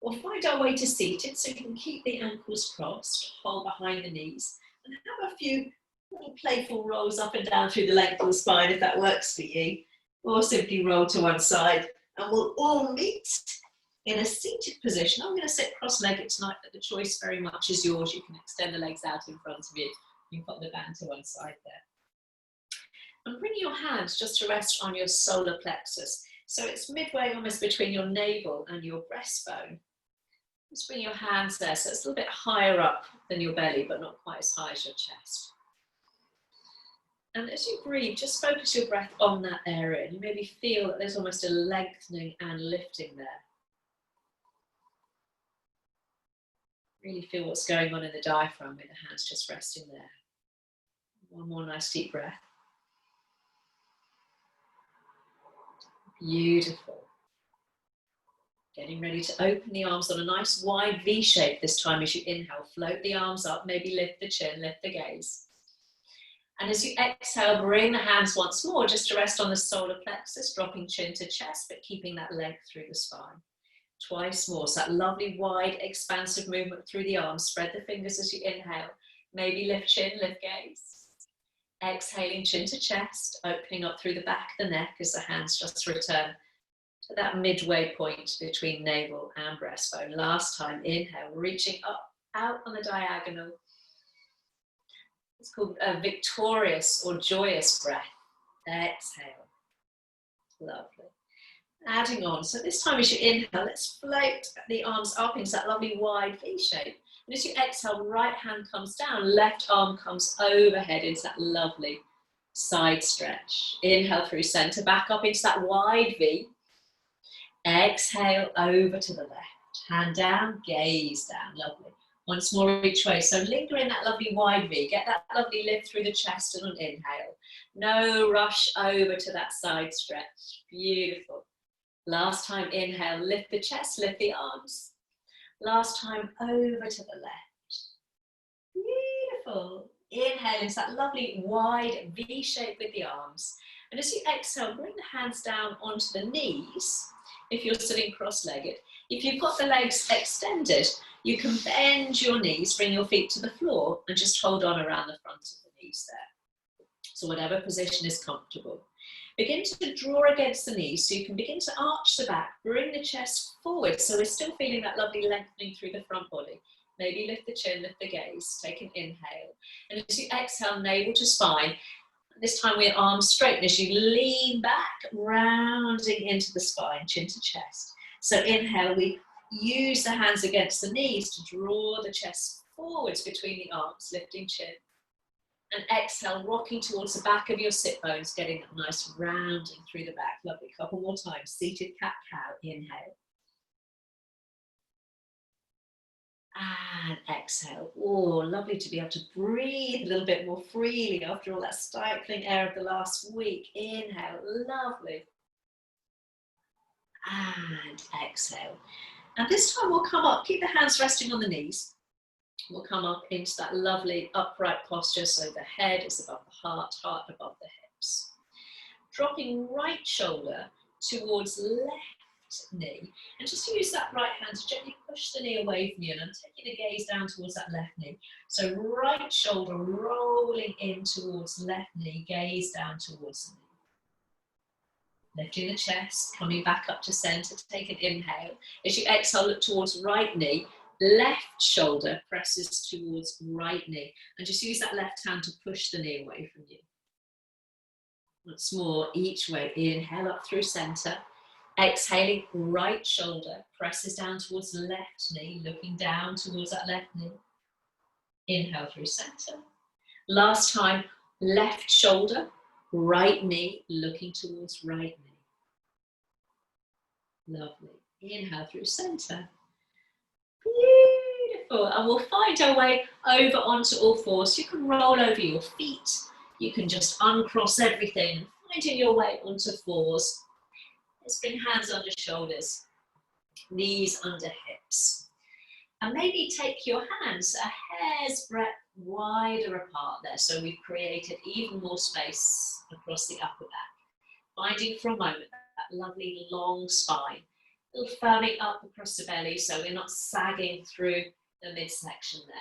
We'll find our way to seated, so you can keep the ankles crossed, hold behind the knees, and have a few little playful rolls up and down through the length of the spine if that works for you, or simply roll to one side, and we'll all meet in a seated position. I'm going to sit cross-legged tonight, but the choice very much is yours. You can extend the legs out in front of you. You can put the band to one side there. And bring your hands just to rest on your solar plexus. So it's midway almost between your navel and your breastbone. Just bring your hands there, so it's a little bit higher up than your belly, but not quite as high as your chest. And as you breathe, just focus your breath on that area. And you maybe feel that there's almost a lengthening and lifting there. Really feel what's going on in the diaphragm with the hands just resting there. One more nice deep breath. Beautiful. Getting ready to open the arms on a nice wide V shape this time as you inhale. Float the arms up, maybe lift the chin, lift the gaze. And as you exhale, bring the hands once more just to rest on the solar plexus, dropping chin to chest, but keeping that length through the spine. Twice more, so that lovely wide expansive movement through the arms. Spread the fingers as you inhale. Maybe lift chin, lift gaze. Exhaling chin to chest, opening up through the back of the neck as the hands just return to that midway point between navel and breastbone. Last time, inhale, reaching up, out on the diagonal. It's called a victorious or joyous breath. Exhale. Lovely. Adding on. So this time as you inhale, let's float the arms up into that lovely wide V shape. And as you exhale, right hand comes down, left arm comes overhead into that lovely side stretch. Inhale through center, back up into that wide V. Exhale over to the left. Hand down, gaze down. Lovely. Once more each way. So linger in that lovely wide V. Get that lovely lift through the chest and an inhale. No rush over to that side stretch. Beautiful. Last time, inhale, lift the chest, lift the arms. Last time, over to the left. Beautiful. Inhale into that lovely wide V shape with the arms. And as you exhale, bring the hands down onto the knees if you're sitting cross-legged. If you've got the legs extended, you can bend your knees, bring your feet to the floor, and just hold on around the front of the knees there. So whatever position is comfortable. Begin to draw against the knees so you can begin to arch the back, bring the chest forward so we're still feeling that lovely lengthening through the front body. Maybe lift the chin, lift the gaze, take an inhale. And as you exhale, navel to spine, this time with arms straight, and as you lean back, rounding into the spine, chin to chest. So inhale, we use the hands against the knees to draw the chest forwards between the arms, lifting chin. And exhale, rocking towards the back of your sit bones, getting that nice rounding through the back. Lovely. Couple more times. Seated cat-cow. Inhale. And exhale. Oh, lovely to be able to breathe a little bit more freely after all that stifling air of the last week. Inhale. Lovely. And exhale. And this time we'll come up. Keep the hands resting on the knees. We'll come up into that lovely upright posture, so the head is above the heart, heart above the hips. Dropping right shoulder towards left knee, and just use that right hand to gently push the knee away from you, and I'm taking the gaze down towards that left knee. So right shoulder rolling in towards left knee, gaze down towards the knee. Lifting the chest, coming back up to center, take an inhale. As you exhale, look towards right knee. Left shoulder presses towards right knee, and just use that left hand to push the knee away from you. Once more, each way. Inhale up through center. Exhaling, right shoulder presses down towards the left knee, looking down towards that left knee. Inhale through center. Last time, left shoulder, right knee, looking towards right knee. Lovely. Inhale through center. Beautiful. And we'll find our way over onto all fours. You can roll over your feet. You can just uncross everything, finding your way onto fours. Let's bring hands under shoulders, knees under hips. And maybe take your hands a hair's breadth wider apart there. So we've created even more space across the upper back. Finding for a moment that lovely long spine. A little firming up across the belly so we're not sagging through the midsection there.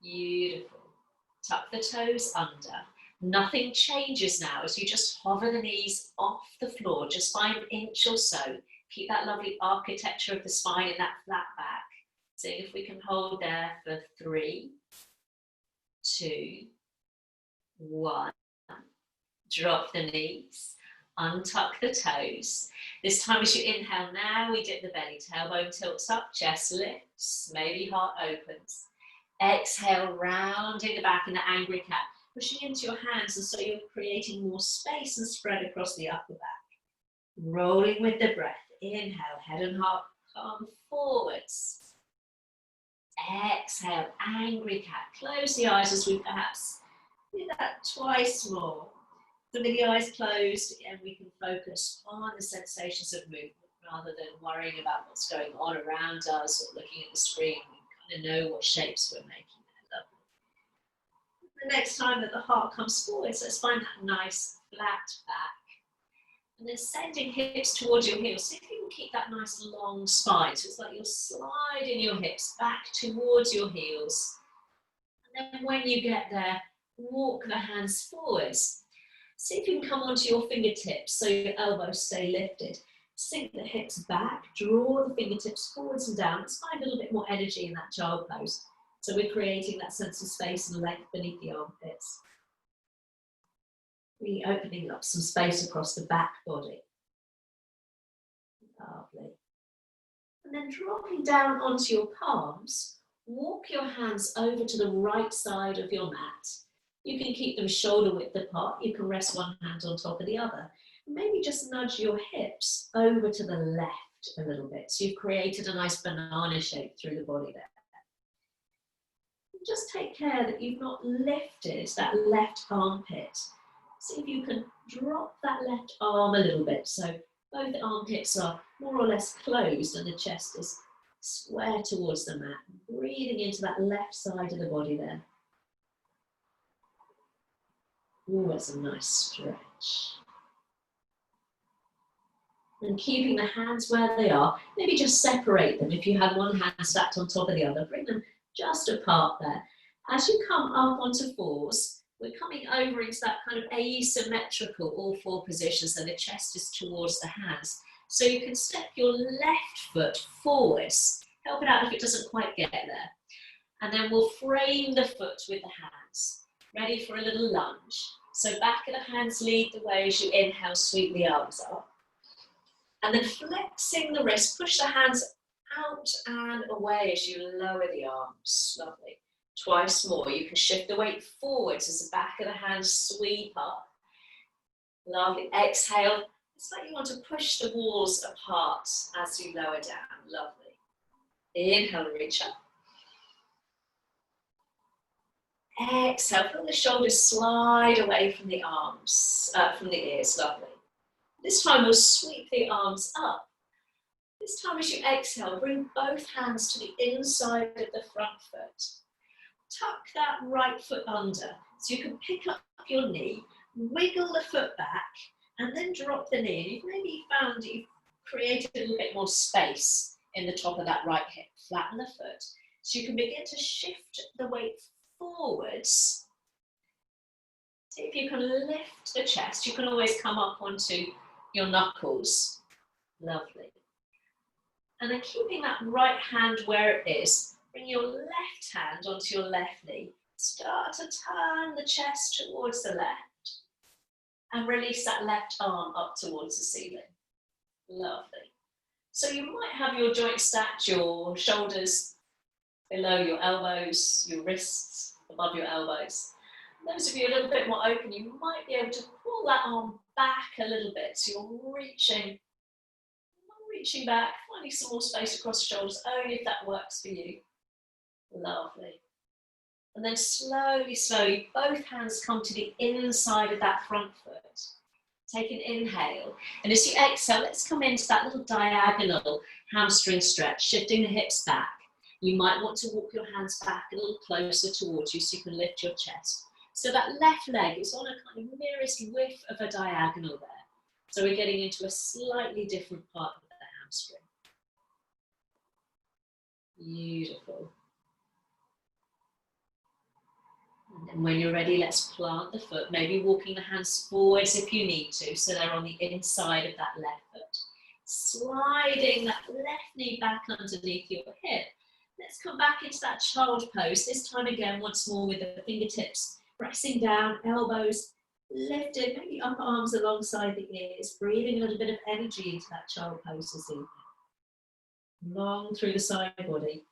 Beautiful. Tuck the toes under. Nothing changes now as you just hover the knees off the floor just by an inch or so. Keep that lovely architecture of the spine in that flat back. See if we can hold there for 3, 2, 1. Drop the knees. Untuck the toes. This time as you inhale now, we dip the belly. Tailbone tilts up, chest lifts, maybe heart opens. Exhale, rounding the back in the angry cat. Pushing into your hands, and so you're creating more space and spread across the upper back. Rolling with the breath. Inhale, head and heart come forwards. Exhale, angry cat. Close the eyes as we perhaps do that twice more. So with the eyes closed, and we can focus on the sensations of movement rather than worrying about what's going on around us or looking at the screen. We kind of know what shapes we're making. The next time that the heart comes forward, so let's find that nice flat back. And then sending hips towards your heels. See if you can keep that nice long spine. So it's like you're sliding your hips back towards your heels. And then when you get there, walk the hands forwards. See if you can come onto your fingertips so your elbows stay lifted. Sink the hips back, draw the fingertips forwards and down. Let's find a little bit more energy in that child pose. So we're creating that sense of space and length beneath the armpits. Really opening up some space across the back body. Lovely. And then dropping down onto your palms, walk your hands over to the right side of your mat. You can keep them shoulder width apart. You can rest one hand on top of the other. Maybe just nudge your hips over to the left a little bit. So you've created a nice banana shape through the body there. Just take care that you've not lifted that left armpit. See if you can drop that left arm a little bit. So both armpits are more or less closed and the chest is square towards the mat. Breathing into that left side of the body there. Ooh, that's a nice stretch. And keeping the hands where they are, maybe just separate them. If you have one hand stacked on top of the other, bring them just apart there. As you come up onto fours, we're coming over into that kind of asymmetrical all four position, so the chest is towards the hands. So you can step your left foot forwards, help it out if it doesn't quite get there. And then we'll frame the foot with the hands. Ready for a little lunge. So back of the hands lead the way as you inhale, sweep the arms up. And then flexing the wrist, push the hands out and away as you lower the arms. Lovely. Twice more. You can shift the weight forwards as the back of the hands sweep up. Lovely. Exhale. It's like you want to push the walls apart as you lower down. Lovely. Inhale, reach up. Exhale, feel the shoulders slide away from the arms, from the ears. Lovely. This time we'll sweep the arms up. This time as you exhale, bring both hands to the inside of the front foot. Tuck that right foot under so you can pick up your knee, wiggle the foot back, and then drop the knee. And you've maybe found that you've created a little bit more space in the top of that right hip. Flatten the foot. So you can begin to shift the weight forwards. See if you can lift the chest. You can always come up onto your knuckles. Lovely. And then keeping that right hand where it is, bring your left hand onto your left knee. Start to turn the chest towards the left and release that left arm up towards the ceiling. Lovely. So you might have your joints stacked, your shoulders below your elbows, your wrists above your elbows. Those of you a little bit more open, you might be able to pull that arm back a little bit. So you're reaching back, finding some more space across the shoulders, only if that works for you. Lovely. And then slowly, slowly, both hands come to the inside of that front foot. Take an inhale. And as you exhale, let's come into that little diagonal hamstring stretch, shifting the hips back. You might want to walk your hands back a little closer towards you so you can lift your chest. So that left leg is on a kind of nearest width of a diagonal there. So we're getting into a slightly different part of the hamstring. Beautiful. And when you're ready, let's plant the foot, maybe walking the hands forwards if you need to, so they're on the inside of that left foot. Sliding that left knee back underneath your hip. Let's come back into that child pose, this time again, once more with the fingertips pressing down, elbows lifted, maybe upper arms alongside the ears, breathing a little bit of energy into that child pose this evening. Long through the side body.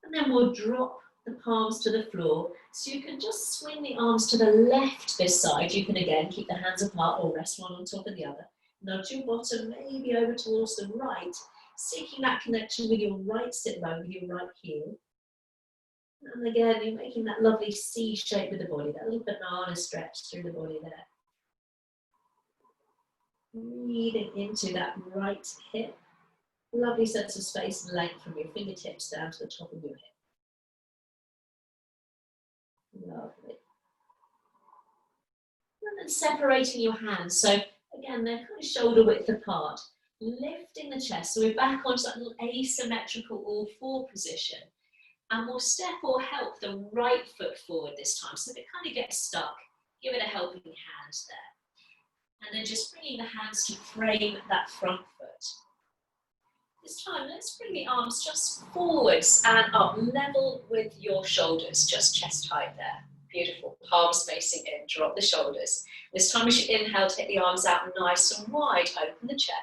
And then we'll drop the palms to the floor, so you can just swing the arms to the left this side. You can again keep the hands apart or rest one on top of the other. Nudge your bottom maybe over towards the right, seeking that connection with your right sit bone, with your right heel. And again, you're making that lovely C shape with the body, that little banana stretch through the body there. Breathing into that right hip. Lovely sense of space and length from your fingertips down to the top of your hip. Lovely. And then separating your hands. So again, they're kind of shoulder width apart. Lifting the chest. So we're back onto that little asymmetrical all four position. And we'll step or help the right foot forward this time. So if it kind of gets stuck, give it a helping hand there. And then just bringing the hands to frame that front foot. This time, let's bring the arms just forwards and up, level with your shoulders, just chest height there. Beautiful, palms facing in, drop the shoulders. This time as you inhale, take the arms out nice and wide, open the chest.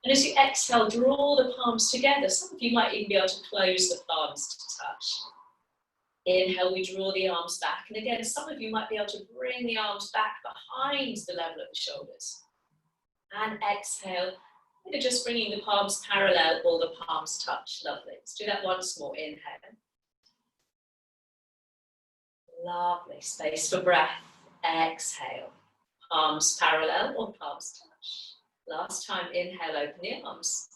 And as you exhale, draw the palms together. Some of you might even be able to close the palms to touch. Inhale, we draw the arms back. And again, some of you might be able to bring the arms back behind the level of the shoulders. And exhale. We're just bringing the palms parallel or the palms touch. Lovely. Let's do that once more. Inhale. Lovely. Space for breath. Exhale. Palms parallel or palms touch. Last time. Inhale. Open the arms.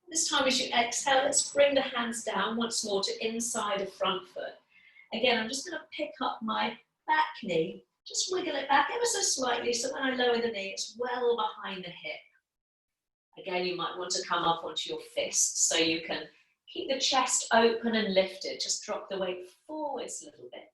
This time as you exhale, let's bring the hands down once more to inside of front foot. Again, I'm just going to pick up my back knee. Just wiggle it back ever so slightly so when I lower the knee, it's well behind the hip. Again, you might want to come up onto your fists so you can keep the chest open and lifted. Just drop the weight forwards a little bit.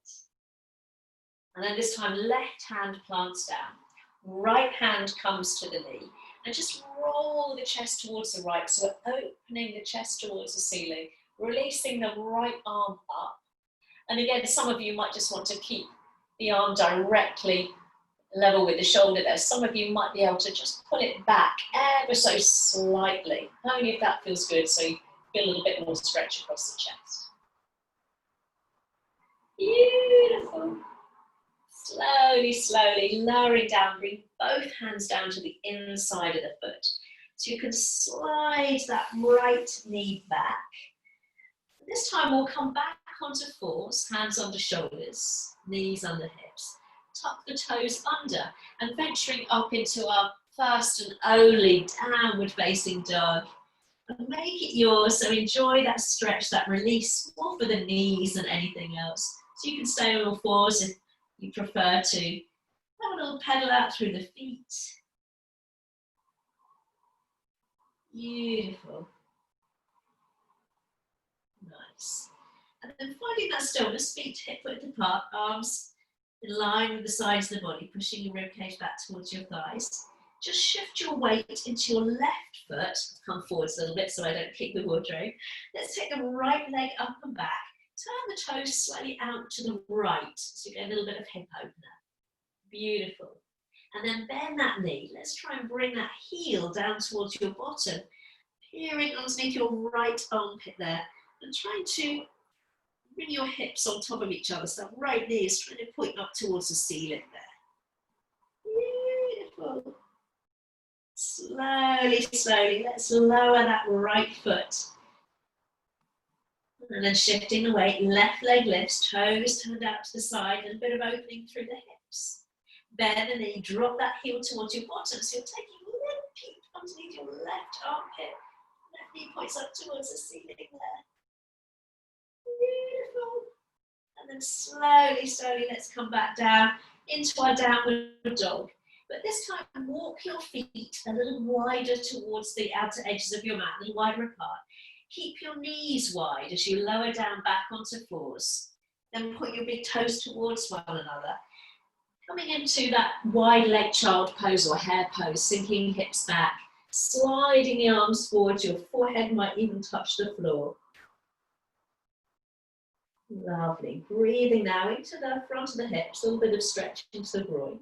And then this time, left hand plants down. Right hand comes to the knee. And just roll the chest towards the right. So we're opening the chest towards the ceiling. Releasing the right arm up. And again, some of you might just want to keep the arm directly level with the shoulder there. Some of you might be able to just pull it back ever so slightly, only if that feels good, so you feel a little bit more stretch across the chest. Beautiful. Slowly, slowly lowering down, bring both hands down to the inside of the foot. So you can slide that right knee back. This time we'll come back onto fours, hands under shoulders, knees under hips. Tuck the toes under and venturing up into our first and only downward facing dog. And make it yours, so enjoy that stretch, that release, more for the knees than anything else. So you can stay on all fours if you prefer to. Have a little pedal out through the feet. Beautiful. Nice. And then finding that stillness, feet hip width apart, arms in line with the sides of the body, pushing your ribcage back towards your thighs. Just shift your weight into your left foot. Come forwards a little bit so I don't kick the wardrobe. Let's take the right leg up and back. Turn the toes slightly out to the right, so you get a little bit of hip opener. Beautiful. And then bend that knee. Let's try and bring that heel down towards your bottom, peering underneath your right armpit there, and trying to bring your hips on top of each other, so that right knee is trying to point up towards the ceiling there. Beautiful. Slowly, slowly, let's lower that right foot. And then shifting the weight, left leg lifts, toes turned out to the side, and a bit of opening through the hips. Bend the knee, drop that heel towards your bottom, so you're taking a little peek underneath your left armpit. Left knee points up towards the ceiling there. Beautiful. And then slowly, slowly, let's come back down into our downward dog. But this time, walk your feet a little wider towards the outer edges of your mat, a little wider apart. Keep your knees wide as you lower down back onto floors. Then point your big toes towards one another. Coming into that wide leg child pose or hare pose, sinking hips back, sliding the arms forward, your forehead might even touch the floor. Lovely. Breathing now into the front of the hips, a little bit of stretch into the groin.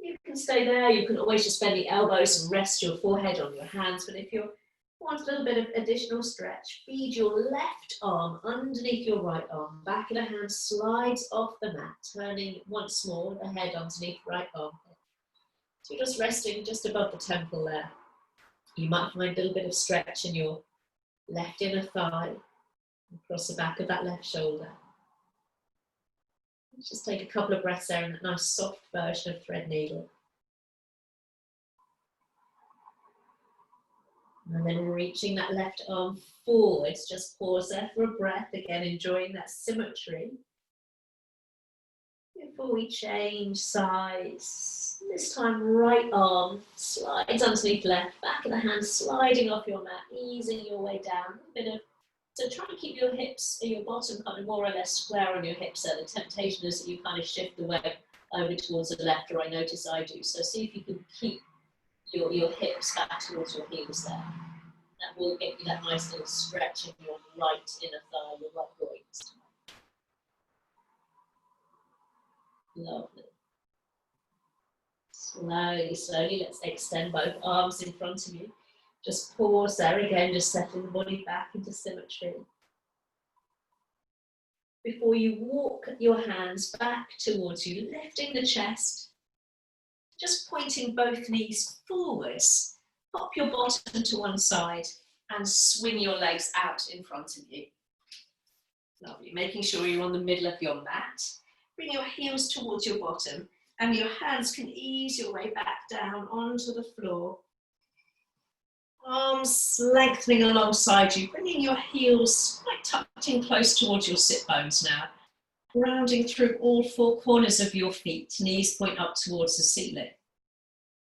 You can stay there. You can always just bend the elbows and rest your forehead on your hands. But if you want a little bit of additional stretch, feed your left arm underneath your right arm. Back of the hand slides off the mat, turning once more the head underneath right arm. So you're just resting just above the temple there. You might find a little bit of stretch in your left inner thigh, across the back of that left shoulder. Let's just take a couple of breaths there in that nice soft version of thread needle. And then reaching that left arm forwards, just pause there for a breath, again enjoying that symmetry. Before we change sides, this time right arm slides underneath left, back of the hand sliding off your mat, easing your way down. So try to keep your hips, your bottom kind of more or less square on your hips there. The temptation is that you kind of shift the weight over towards the left, or I notice I do. So see if you can keep your hips back towards your heels there. That will get you that nice little stretch in your right inner thigh, your right groins. Lovely. Slowly, slowly, let's extend both arms in front of you. Just pause there again, just settling the body back into symmetry. Before you walk your hands back towards you, lifting the chest, just pointing both knees forwards. Pop your bottom to one side and swing your legs out in front of you. Lovely, making sure you're on the middle of your mat. Bring your heels towards your bottom and your hands can ease your way back down onto the floor. Arms lengthening alongside you, bringing your heels quite touching close towards your sit bones now. Rounding through all four corners of your feet, knees point up towards the ceiling.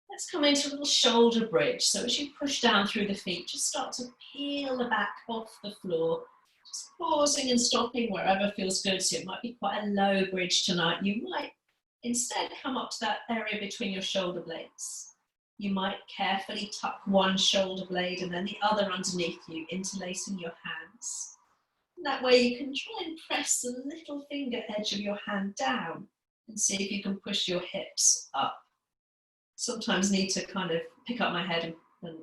Let's come into a little shoulder bridge. So as you push down through the feet, just start to peel the back off the floor. Just pausing and stopping wherever feels good. So it might be quite a low bridge tonight. You might instead come up to that area between your shoulder blades. You might carefully tuck one shoulder blade and then the other underneath you, interlacing your hands. And that way you can try and press the little finger edge of your hand down and see if you can push your hips up. Sometimes need to kind of pick up my head and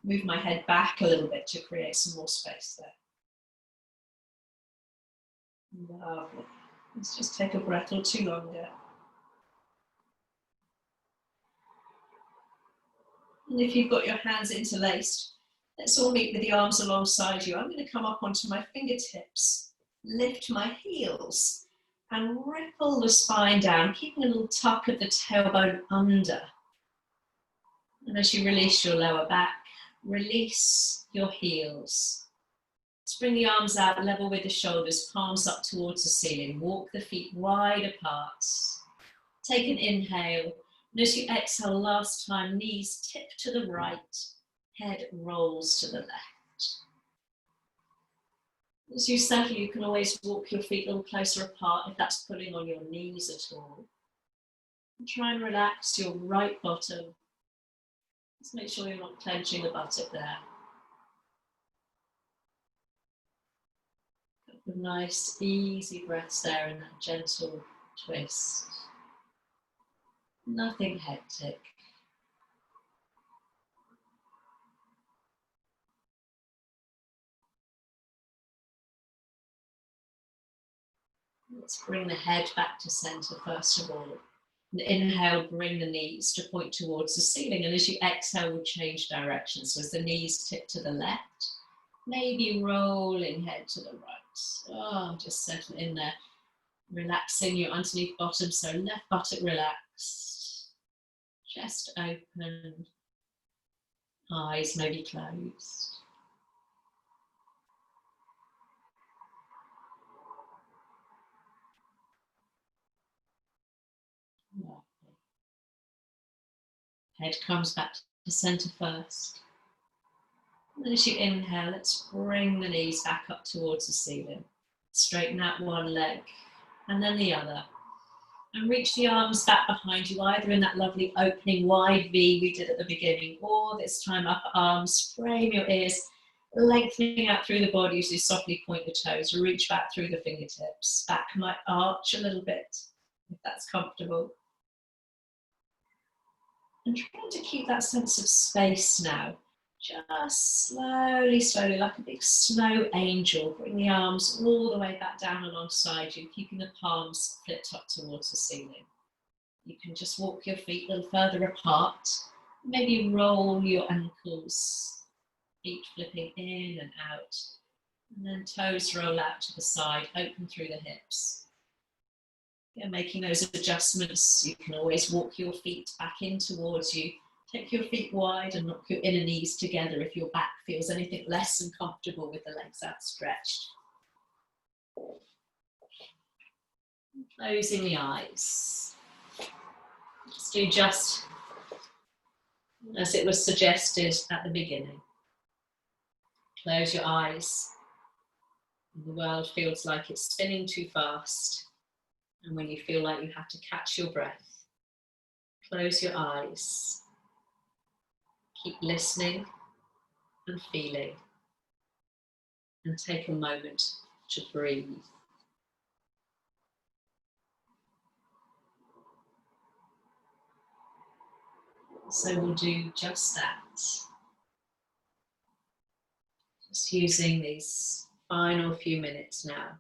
move my head back a little bit to create some more space there. Lovely. Let's just take a breath or two longer. And if you've got your hands interlaced, let's all meet with the arms alongside you. I'm going to come up onto my fingertips, lift my heels, and ripple the spine down, keeping a little tuck of the tailbone under. And as you release your lower back, release your heels. Let's bring the arms out level with the shoulders, palms up towards the ceiling. Walk the feet wide apart. Take an inhale. And as you exhale, last time, knees tip to the right, head rolls to the left. As you settle, you can always walk your feet a little closer apart if that's pulling on your knees at all. And try and relax your right bottom. Just make sure you're not clenching the buttock there. A couple of nice, easy breaths there in that gentle twist. Nothing hectic. Let's bring the head back to center first of all. And inhale, bring the knees to point towards the ceiling. And as you exhale, we'll change direction. So as the knees tip to the left, maybe rolling head to the right. Oh, just settle in there. Relaxing your underneath bottom. So left buttock relaxed. Chest open. Eyes maybe closed. Head comes back to centre first. And then as you inhale, let's bring the knees back up towards the ceiling. Straighten out one leg and then the other. And reach the arms back behind you, either in that lovely opening wide V we did at the beginning, or this time upper arms, frame your ears, lengthening out through the body as you softly point the toes. Reach back through the fingertips. Back might arch a little bit, if that's comfortable. And trying to keep that sense of space now. Just slowly, slowly, like a big snow angel, bring the arms all the way back down alongside you, keeping the palms flipped up towards the ceiling. You can just walk your feet a little further apart. Maybe roll your ankles, feet flipping in and out. And then toes roll out to the side, open through the hips. Yeah, making those adjustments, you can always walk your feet back in towards you. Take your feet wide and knock your inner knees together if your back feels anything less than comfortable with the legs outstretched. Closing the eyes. Let's do just as it was suggested at the beginning. Close your eyes. The world feels like it's spinning too fast. And when you feel like you have to catch your breath, close your eyes. Keep listening and feeling. And take a moment to breathe. So we'll do just that. Just using these final few minutes now.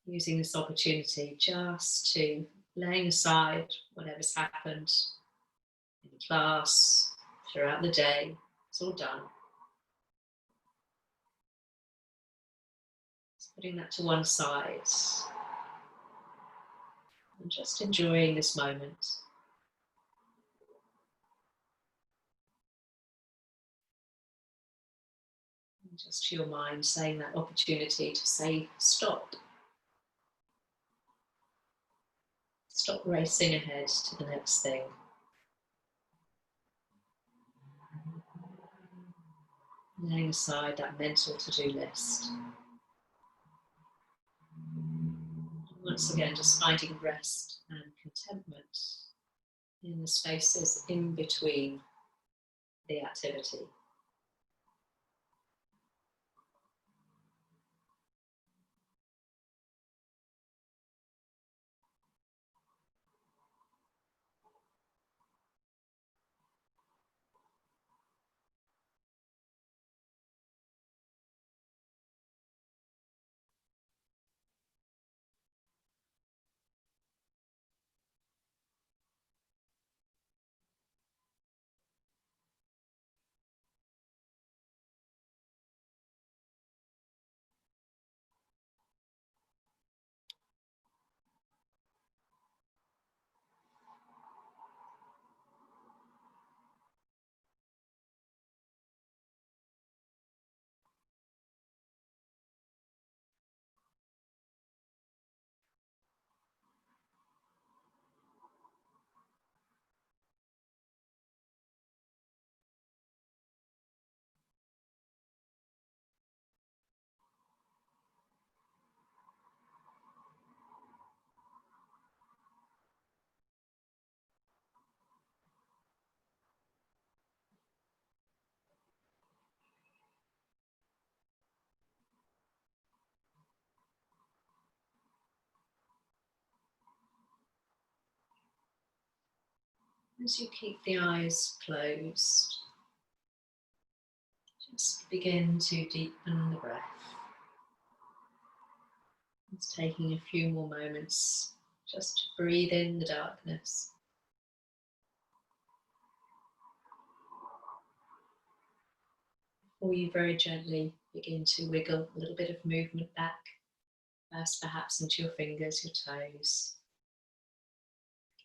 Using this opportunity just to laying aside whatever's happened in class, throughout the day. It's all done. Just putting that to one side. And just enjoying this moment. And just to your mind, saying that opportunity to say stop. Stop racing ahead to the next thing. Laying aside that mental to-do list. Once again, just finding rest and contentment in the spaces in between the activity. As you keep the eyes closed, just begin to deepen the breath. It's taking a few more moments just to breathe in the darkness. Before you very gently begin to wiggle a little bit of movement back, first perhaps into your fingers, your toes.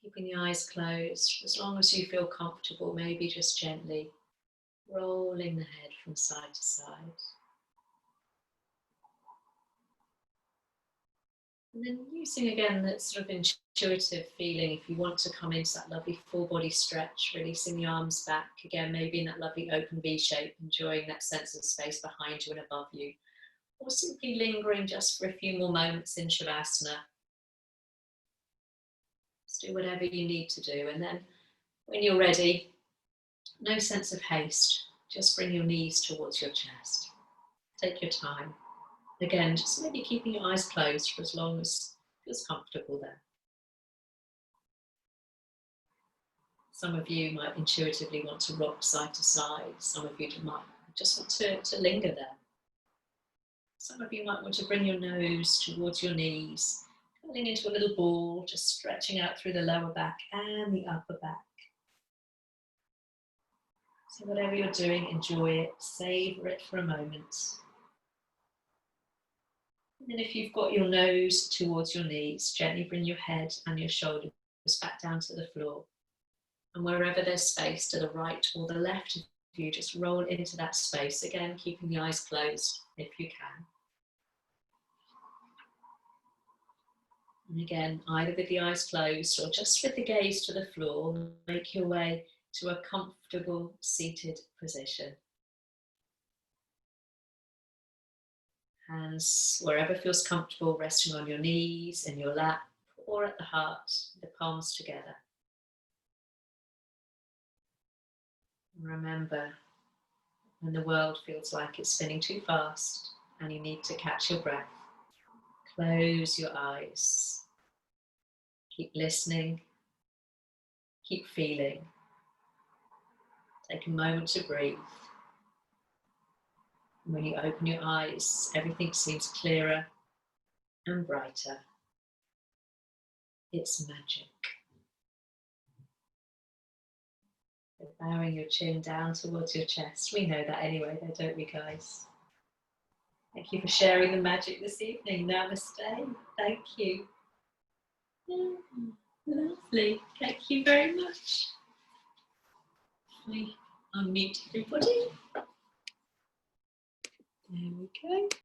Keeping the eyes closed, as long as you feel comfortable, maybe just gently rolling the head from side to side. And then using again that sort of intuitive feeling, if you want to come into that lovely full body stretch, releasing the arms back, again, maybe in that lovely open V shape, enjoying that sense of space behind you and above you, or simply lingering just for a few more moments in Shavasana. Just do whatever you need to do. And then when you're ready, no sense of haste, just bring your knees towards your chest. Take your time. Again, just maybe keeping your eyes closed for as long as feels comfortable there. Some of you might intuitively want to rock side to side. Some of you might just want to linger there. Some of you might want to bring your nose towards your knees, curling into a little ball, just stretching out through the lower back and the upper back. So whatever you're doing, enjoy it, savor it for a moment. And then if you've got your nose towards your knees, gently bring your head and your shoulders back down to the floor. And wherever there's space to the right or the left of you, just roll into that space. Again, keeping the eyes closed if you can. And again, either with the eyes closed or just with the gaze to the floor, make your way to a comfortable seated position. Hands wherever feels comfortable, resting on your knees, in your lap, or at the heart, the palms together. Remember, when the world feels like it's spinning too fast and you need to catch your breath, close your eyes. Keep listening, keep feeling. Take a moment to breathe. When you open your eyes, everything seems clearer and brighter. It's magic. Bowing your chin down towards your chest. We know that anyway, though, don't we, guys? Thank you for sharing the magic this evening. Namaste. Thank you. Lovely. Thank you very much. We unmute everybody. There we go.